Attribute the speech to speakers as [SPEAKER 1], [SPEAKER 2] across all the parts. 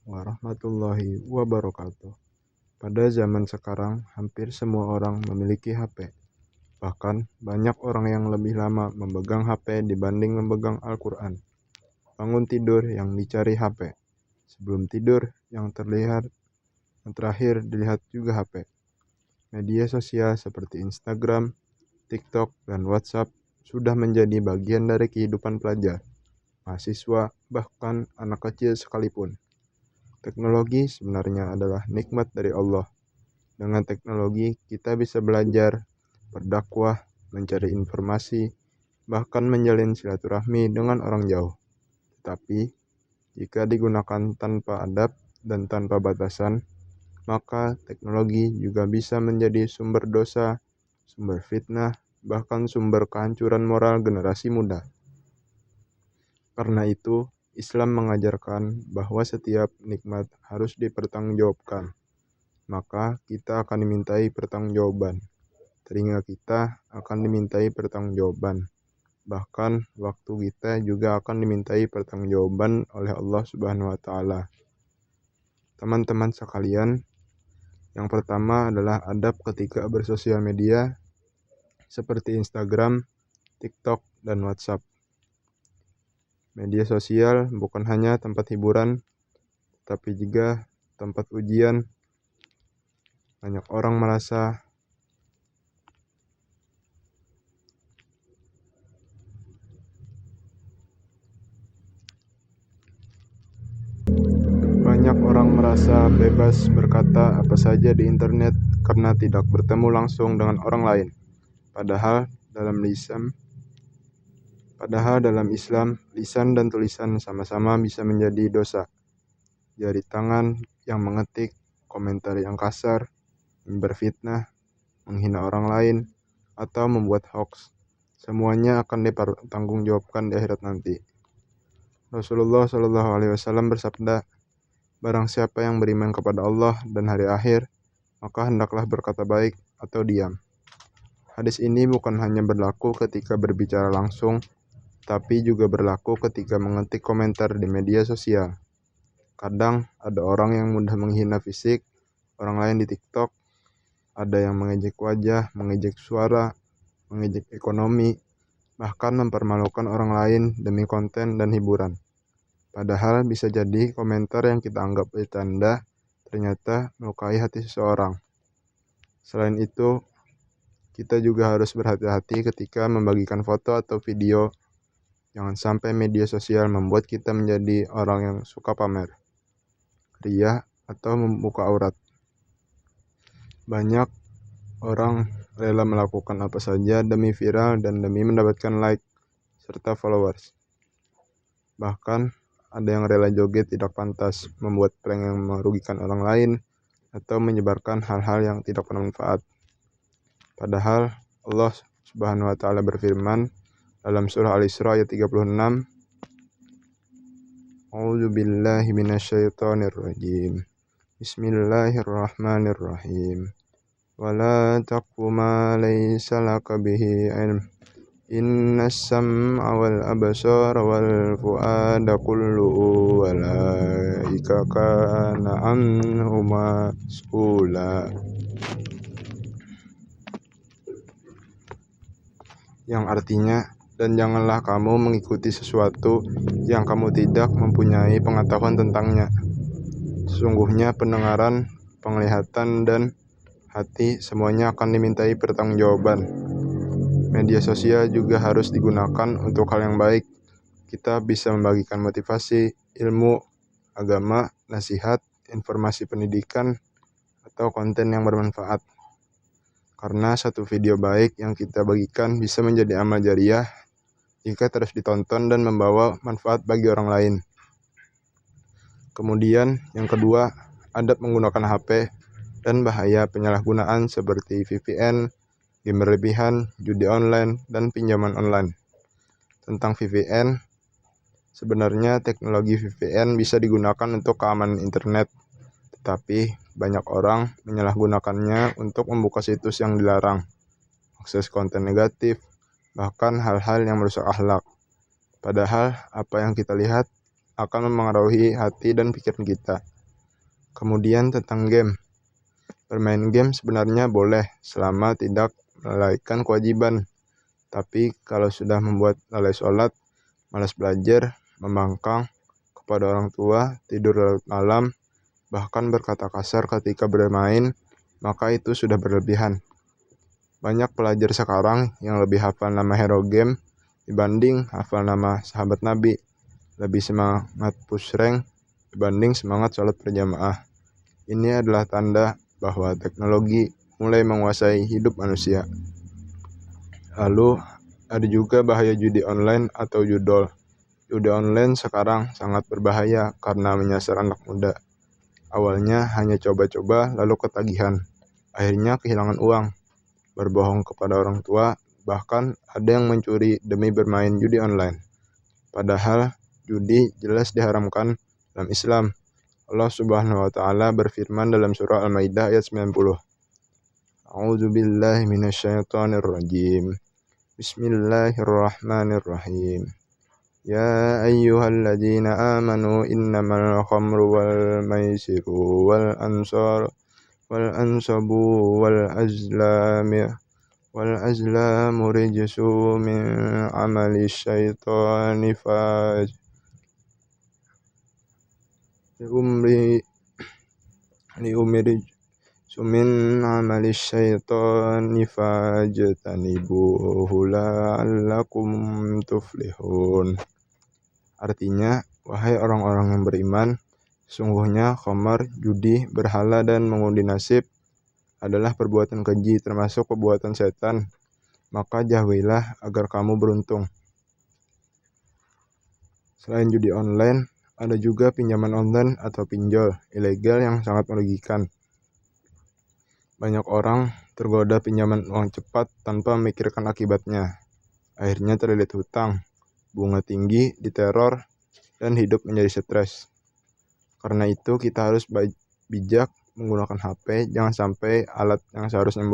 [SPEAKER 1] warahmatullahi wabarakatuh. Pada zaman sekarang, hampir semua orang memiliki HP. Bahkan, banyak orang yang lebih lama memegang HP dibanding memegang Al-Quran. Bangun tidur yang dicari HP. Sebelum tidur, yang terakhir dilihat juga HP. Media sosial seperti Instagram, TikTok, dan WhatsApp sudah menjadi bagian dari kehidupan pelajar, mahasiswa, bahkan anak kecil sekalipun. Teknologi sebenarnya adalah nikmat dari Allah. Dengan teknologi, kita bisa belajar, berdakwah, mencari informasi, bahkan menjalin silaturahmi dengan orang jauh. Tetapi, jika digunakan tanpa adab dan tanpa batasan, maka teknologi juga bisa menjadi sumber dosa, sumber fitnah, bahkan sumber kehancuran moral generasi muda. Karena itu, Islam mengajarkan bahwa setiap nikmat harus dipertanggungjawabkan. Maka kita akan dimintai pertanggungjawaban. Telinga kita akan dimintai pertanggungjawaban. Bahkan waktu kita juga akan dimintai pertanggungjawaban oleh Allah Subhanahu wa taala. Teman-teman sekalian, yang pertama adalah adab ketika bersosial media seperti Instagram, TikTok, dan WhatsApp. Media sosial bukan hanya tempat hiburan, tapi juga tempat ujian. Banyak orang merasa bebas berkata apa saja di internet karena tidak bertemu langsung dengan orang lain. Padahal dalam Islam, lisan dan tulisan sama-sama bisa menjadi dosa. Jari tangan yang mengetik, komentar yang kasar, berfitnah, menghina orang lain, atau membuat hoax, semuanya akan dipertanggungjawabkan di akhirat nanti. Rasulullah SAW bersabda, "Barang siapa yang beriman kepada Allah dan hari akhir, maka hendaklah berkata baik atau diam." Hadis ini bukan hanya berlaku ketika berbicara langsung, tapi juga berlaku ketika mengetik komentar di media sosial. Kadang ada orang yang mudah menghina fisik orang lain di TikTok, ada yang mengejek wajah, mengejek suara, mengejek ekonomi, bahkan mempermalukan orang lain demi konten dan hiburan. Padahal bisa jadi komentar yang kita anggap bercanda ternyata melukai hati seseorang. Selain itu, kita juga harus berhati-hati ketika membagikan foto atau video. Jangan sampai media sosial membuat kita menjadi orang yang suka pamer, ria, atau membuka aurat. Banyak orang rela melakukan apa saja demi viral dan demi mendapatkan like serta followers. Bahkan ada yang rela joget tidak pantas, membuat prank yang merugikan orang lain, atau menyebarkan hal-hal yang tidak bermanfaat. Padahal Allah Subhanahu wa taala berfirman dalam surah Al-Isra ayat 36, A'udzu billahi minasyaitonir rajim. Bismillahirrahmanirrahim. Wala taqfu ma laysa laka bihi ilm. Innas sam'a wal absara wal fuada kullu ulaika kana anhu mas'ula. Yang artinya, dan janganlah kamu mengikuti sesuatu yang kamu tidak mempunyai pengetahuan tentangnya. Sesungguhnya pendengaran, penglihatan, dan hati semuanya akan dimintai pertanggungjawaban. Media sosial juga harus digunakan untuk hal yang baik. Kita bisa membagikan motivasi, ilmu, agama, nasihat, informasi pendidikan, atau konten yang bermanfaat. Karena satu video baik yang kita bagikan bisa menjadi amal jariah jika terus ditonton dan membawa manfaat bagi orang lain. Kemudian yang kedua, adab menggunakan HP dan bahaya penyalahgunaan seperti VPN, game berlebihan, judi online, dan pinjaman online. Tentang VPN, sebenarnya teknologi VPN bisa digunakan untuk keamanan internet, tetapi banyak orang menyalahgunakannya untuk membuka situs yang dilarang, akses konten negatif, bahkan hal-hal yang merusak akhlak. Padahal apa yang kita lihat akan memengaruhi hati dan pikiran kita. Kemudian tentang game. Bermain game sebenarnya boleh selama tidak melalaikan kewajiban. Tapi kalau sudah membuat lalai sholat, malas belajar, membangkang kepada orang tua, tidur larut malam, bahkan berkata kasar ketika bermain, maka itu sudah berlebihan. Banyak pelajar sekarang yang lebih hafal nama hero game dibanding hafal nama sahabat Nabi, lebih semangat push rank dibanding semangat sholat berjamaah. Ini adalah tanda bahwa teknologi mulai menguasai hidup manusia. Lalu, ada juga bahaya judi online atau judol. Judi online sekarang sangat berbahaya karena menyasar anak muda. Awalnya hanya coba-coba lalu ketagihan. Akhirnya kehilangan uang, berbohong kepada orang tua, bahkan ada yang mencuri demi bermain judi online. Padahal judi jelas diharamkan dalam Islam. Allah Subhanahu wa taala berfirman dalam surah Al-Maidah ayat 90. A'udzubillahi minasyaitonirrajim. Bismillahirrahmanirrahim. Ya ayyuhalladzina amanu innamal khamru wal maisiru wal ansabu wal azlamu rijsu min amali syaitani fajtanibuhu la'allakum tuflihun. Artinya, wahai orang-orang yang beriman, sesungguhnya khamar, judi, berhala, dan mengundi nasib adalah perbuatan keji termasuk perbuatan setan. Maka jauhilah agar kamu beruntung. Selain judi online, ada juga pinjaman online atau pinjol ilegal yang sangat merugikan. Banyak orang tergoda pinjaman uang cepat tanpa memikirkan akibatnya. Akhirnya terlilit hutang, bunga tinggi, diteror, dan hidup menjadi stres. Karena itu kita harus bijak menggunakan HP, jangan sampai alat yang seharusnya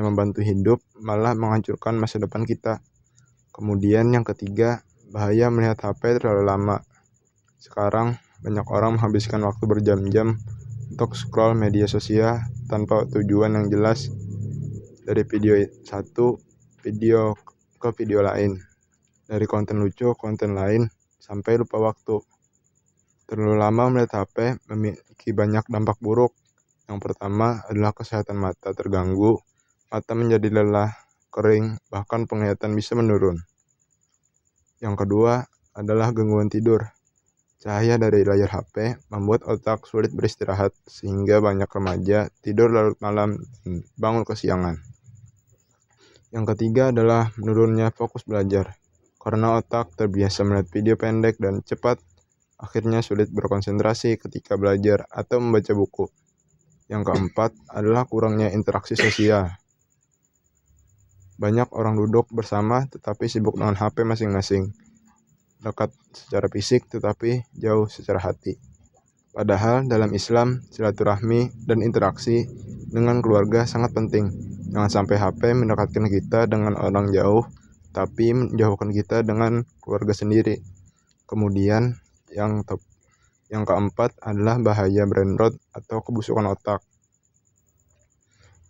[SPEAKER 1] membantu hidup malah menghancurkan masa depan kita. Kemudian yang ketiga, bahaya melihat HP terlalu lama. Sekarang banyak orang menghabiskan waktu berjam-jam untuk scroll media sosial tanpa tujuan yang jelas, dari video satu video ke video lain, dari konten lucu ke konten lain, sampai lupa waktu. Terlalu lama melihat HP memiliki banyak dampak buruk. Yang pertama adalah kesehatan mata terganggu, mata menjadi lelah, kering, bahkan penglihatan bisa menurun. Yang kedua adalah gangguan tidur. Cahaya dari layar HP membuat otak sulit beristirahat, sehingga banyak remaja tidur larut malam dan bangun kesiangan. Yang ketiga adalah menurunnya fokus belajar. Karena otak terbiasa melihat video pendek dan cepat, akhirnya sulit berkonsentrasi ketika belajar atau membaca buku. Yang keempat adalah kurangnya interaksi sosial. Banyak orang duduk bersama tetapi sibuk dengan HP masing-masing. Dekat secara fisik tetapi jauh secara hati. Padahal dalam Islam, silaturahmi dan interaksi dengan keluarga sangat penting. Jangan sampai HP mendekatkan kita dengan orang jauh, tapi menjauhkan kita dengan keluarga sendiri. Kemudian yang keempat adalah bahaya brain rot atau kebusukan otak.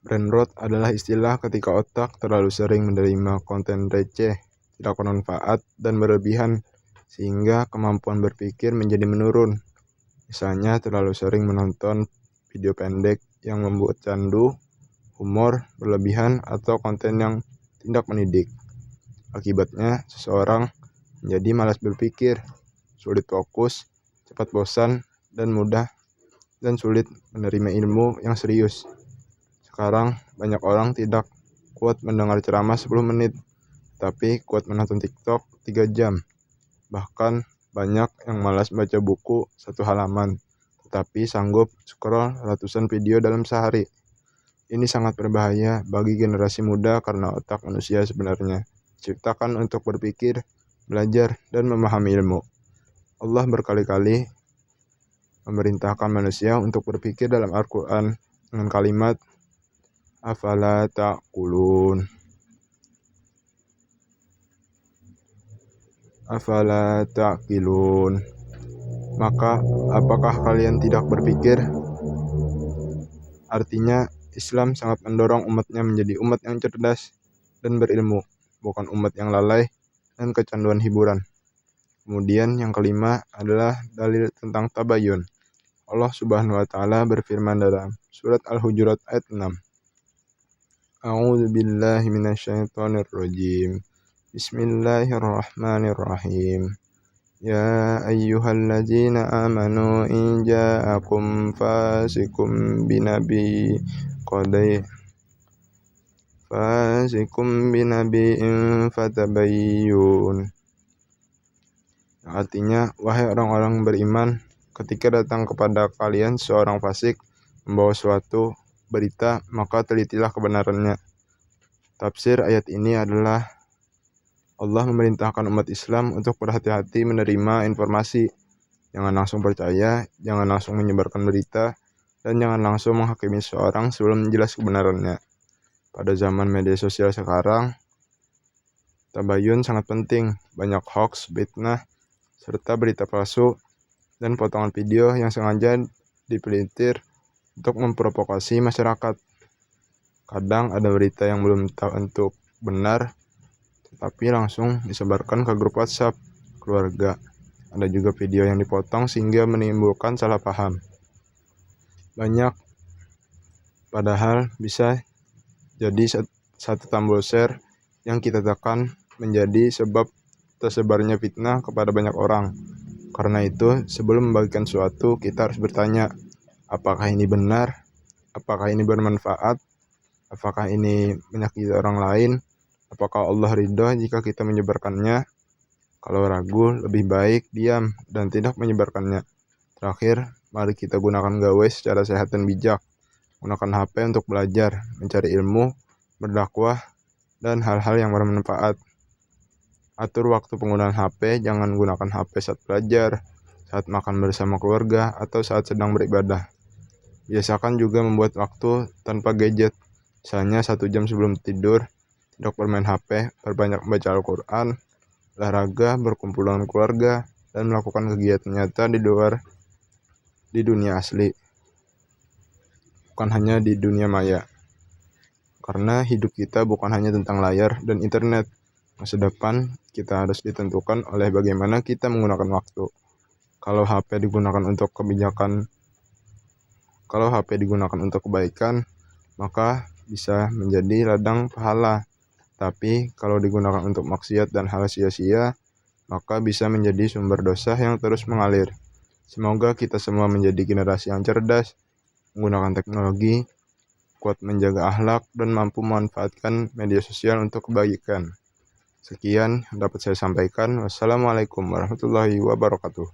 [SPEAKER 1] Brain rot adalah istilah ketika otak terlalu sering menerima konten receh, tidak bermanfaat, dan berlebihan, sehingga kemampuan berpikir menjadi menurun. Misalnya terlalu sering menonton video pendek yang membuat candu, humor berlebihan, atau konten yang tidak mendidik. Akibatnya, seseorang menjadi malas berpikir, sulit fokus, cepat bosan, dan sulit menerima ilmu yang serius. Sekarang, banyak orang tidak kuat mendengar ceramah 10 menit, tapi kuat menonton TikTok 3 jam. Bahkan, banyak yang malas baca buku 1 halaman, tetapi sanggup scroll ratusan video dalam sehari. Ini sangat berbahaya bagi generasi muda karena otak manusia sebenarnya diciptakan untuk berpikir, belajar, dan memahami ilmu. Allah berkali-kali memerintahkan manusia untuk berpikir dalam Al-Quran dengan kalimat afala ta'qilun. Maka, apakah kalian tidak berpikir? Artinya, Islam sangat mendorong umatnya menjadi umat yang cerdas dan berilmu, bukan umat yang lalai dan kecanduan hiburan. Kemudian yang kelima adalah dalil tentang tabayun. Allah Subhanahu wa taala berfirman dalam surat Al-Hujurat ayat 6. A'udzu billahi minasyaitonir rajim. Bismillahirrahmanirrahim. Ya ayyuhalladzina amanu in ja'akum fasikum binabi'in fatabayyun. Artinya, wahai orang-orang beriman, ketika datang kepada kalian seorang fasik membawa suatu berita, maka telitilah kebenarannya. Tafsir ayat ini adalah Allah memerintahkan umat Islam untuk berhati-hati menerima informasi. Jangan langsung percaya, jangan langsung menyebarkan berita, dan jangan langsung menghakimi seorang sebelum jelas kebenarannya. Pada zaman media sosial sekarang, tabayun sangat penting. Banyak hoax, fitnah, serta berita palsu dan potongan video yang sengaja dipelintir untuk memprovokasi masyarakat. Kadang ada berita yang belum tentu benar, tetapi langsung disebarkan ke grup WhatsApp keluarga. Ada juga video yang dipotong sehingga menimbulkan salah paham. Banyak, padahal bisa jadi satu tombol share yang kita tekan menjadi sebab tersebarnya fitnah kepada banyak orang. Karena itu, sebelum membagikan sesuatu, kita harus bertanya, apakah ini benar? Apakah ini bermanfaat? Apakah ini menyakiti orang lain? Apakah Allah ridho jika kita menyebarkannya? Kalau ragu, lebih baik diam dan tidak menyebarkannya. Terakhir, mari kita gunakan gawai secara sehat dan bijak. Gunakan HP untuk belajar, mencari ilmu, berdakwah, dan hal-hal yang bermanfaat. Atur waktu penggunaan HP, jangan gunakan HP saat belajar, saat makan bersama keluarga, atau saat sedang beribadah. Biasakan juga membuat waktu tanpa gadget, misalnya 1 jam sebelum tidur. Tidak bermain HP, perbanyak membaca Al-Quran, olahraga, berkumpul dengan keluarga, dan melakukan kegiatan nyata di dunia asli, bukan hanya di dunia maya. Karena hidup kita bukan hanya tentang layar dan internet. Masa depan kita harus ditentukan oleh bagaimana kita menggunakan waktu. Kalau HP digunakan untuk kebaikan, maka bisa menjadi ladang pahala. Tapi kalau digunakan untuk maksiat dan hal sia-sia, maka bisa menjadi sumber dosa yang terus mengalir. Semoga kita semua menjadi generasi yang cerdas, menggunakan teknologi, kuat menjaga akhlak, dan mampu memanfaatkan media sosial untuk kebaikan. Sekian yang dapat saya sampaikan. Wassalamualaikum warahmatullahi wabarakatuh.